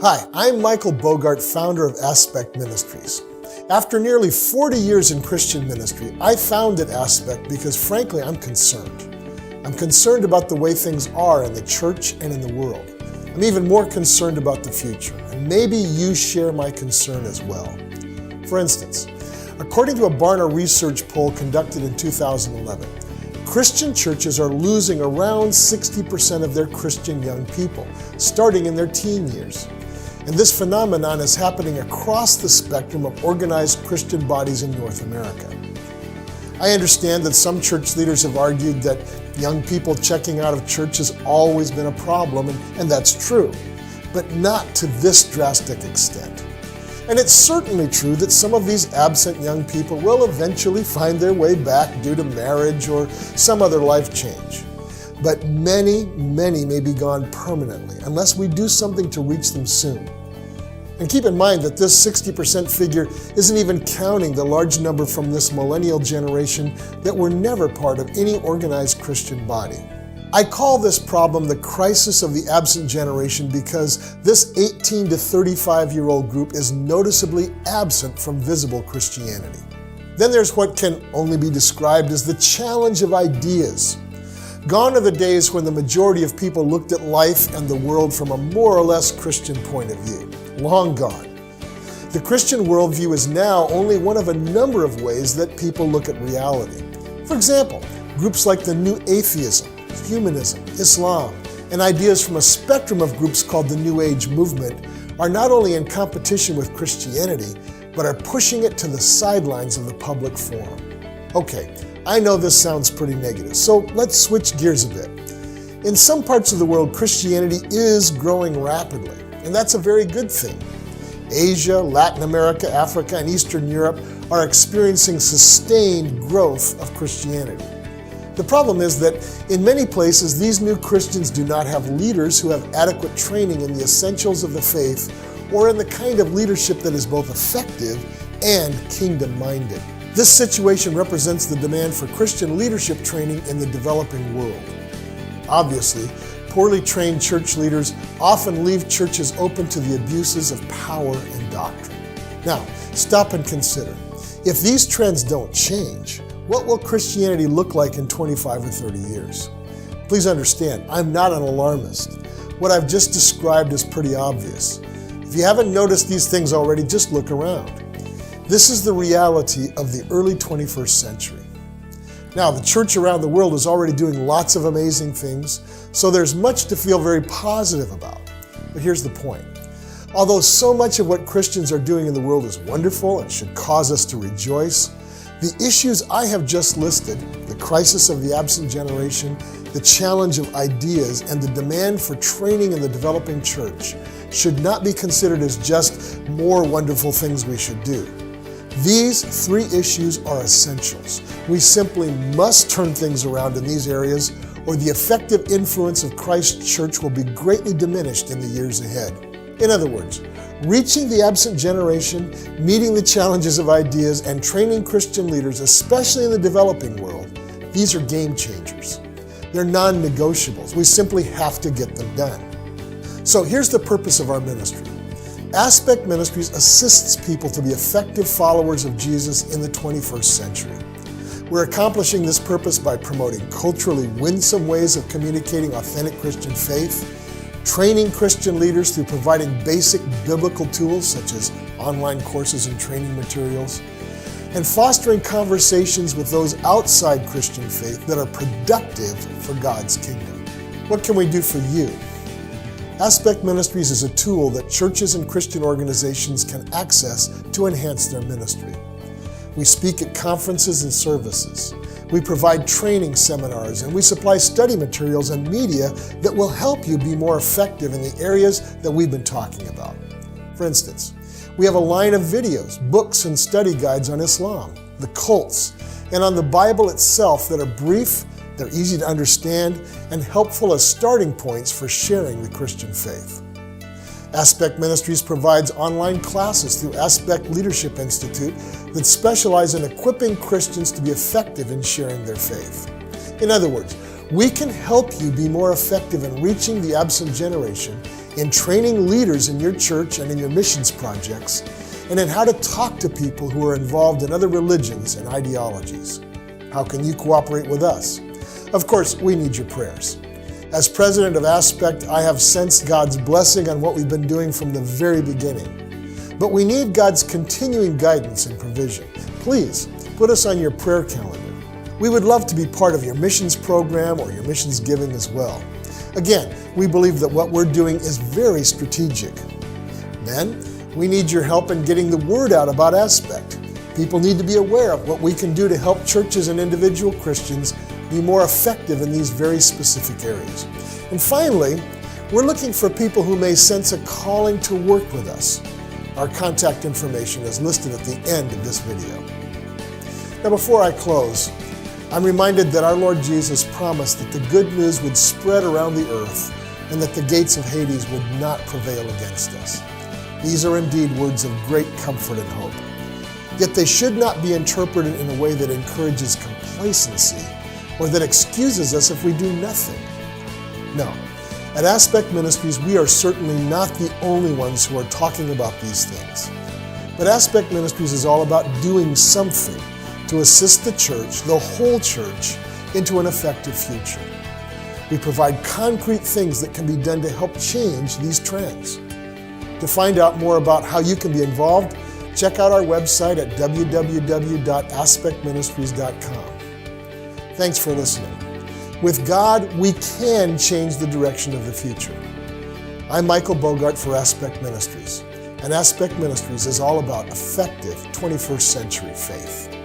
Hi, I'm Michael Bogart, founder of Aspect Ministries. After nearly 40 years in Christian ministry, I founded Aspect because frankly, I'm concerned. I'm concerned about the way things are in the church and in the world. I'm even more concerned about the future, and maybe you share my concern as well. For instance, according to a Barna research poll conducted in 2011, Christian churches are losing around 60% of their Christian young people, starting in their teen years. And this phenomenon is happening across the spectrum of organized Christian bodies in North America. I understand that some church leaders have argued that young people checking out of church has always been a problem, and that's true, but not to this drastic extent. And it's certainly true that some of these absent young people will eventually find their way back due to marriage or some other life change. But many may be gone permanently unless we do something to reach them soon. And keep in mind that this 60% figure isn't even counting the large number from this millennial generation that were never part of any organized Christian body. I call this problem the crisis of the absent generation because this 18 to 35-year-old group is noticeably absent from visible Christianity. Then there's what can only be described as the challenge of ideas. Gone are the days when the majority of people looked at life and the world from a more or less Christian point of view. Long gone. The Christian worldview is now only one of a number of ways that people look at reality. For example, groups like the New Atheism, Humanism, Islam, and ideas from a spectrum of groups called the New Age movement are not only in competition with Christianity, but are pushing it to the sidelines of the public forum. Okay, I know this sounds pretty negative, so let's switch gears a bit. In some parts of the world, Christianity is growing rapidly, and that's a very good thing. Asia, Latin America, Africa, and Eastern Europe are experiencing sustained growth of Christianity. The problem is that in many places, these new Christians do not have leaders who have adequate training in the essentials of the faith or in the kind of leadership that is both effective and kingdom-minded. This situation represents the demand for Christian leadership training in the developing world. Obviously, poorly trained church leaders often leave churches open to the abuses of power and doctrine. Now, stop and consider. If these trends don't change, what will Christianity look like in 25 or 30 years? Please understand, I'm not an alarmist. What I've just described is pretty obvious. If you haven't noticed these things already, just look around. This is the reality of the early 21st century. Now, the church around the world is already doing lots of amazing things, so there's much to feel very positive about. But here's the point. Although so much of what Christians are doing in the world is wonderful and should cause us to rejoice, the issues I have just listed, the crisis of the absent generation, the challenge of ideas, and the demand for training in the developing church should not be considered as just more wonderful things we should do. These three issues are essentials. We simply must turn things around in these areas, or the effective influence of Christ's church will be greatly diminished in the years ahead. In other words, reaching the absent generation, meeting the challenges of ideas, and training Christian leaders, especially in the developing world, these are game changers. They're non-negotiables. We simply have to get them done. So here's the purpose of our ministry. Aspect Ministries assists people to be effective followers of Jesus in the 21st century. We're accomplishing this purpose by promoting culturally winsome ways of communicating authentic Christian faith, training Christian leaders through providing basic biblical tools such as online courses and training materials, and fostering conversations with those outside Christian faith that are productive for God's kingdom. What can we do for you? Aspect Ministries is a tool that churches and Christian organizations can access to enhance their ministry. We speak at conferences and services. We provide training seminars, and we supply study materials and media that will help you be more effective in the areas that we've been talking about. For instance, we have a line of videos, books, and study guides on Islam, the cults, and on the Bible itself that are brief, they're easy to understand, and helpful as starting points for sharing the Christian faith. Aspect Ministries provides online classes through Aspect Leadership Institute that specialize in equipping Christians to be effective in sharing their faith. In other words, we can help you be more effective in reaching the absent generation in training leaders in your church and in your missions projects, and in how to talk to people who are involved in other religions and ideologies. How can you cooperate with us? Of course, we need your prayers. As president of Aspect, I have sensed God's blessing on what we've been doing from the very beginning. But we need God's continuing guidance and provision. Please, put us on your prayer calendar. We would love to be part of your missions program or your missions giving as well. Again, we believe that what we're doing is very strategic. Men, we need your help in getting the word out about Aspect. People need to be aware of what we can do to help churches and individual Christians be more effective in these very specific areas. And finally, we're looking for people who may sense a calling to work with us. Our contact information is listed at the end of this video. Now, before I close, I'm reminded that our Lord Jesus promised that the good news would spread around the earth and that the gates of Hades would not prevail against us. These are indeed words of great comfort and hope. Yet they should not be interpreted in a way that encourages complacency or that excuses us if we do nothing. No, at Aspect Ministries, we are certainly not the only ones who are talking about these things. But Aspect Ministries is all about doing something to assist the church, the whole church, into an effective future. We provide concrete things that can be done to help change these trends. To find out more about how you can be involved, check out our website at www.aspectministries.com. Thanks for listening. With God, we can change the direction of the future. I'm Michael Bogart for Aspect Ministries, and Aspect Ministries is all about effective 21st century faith.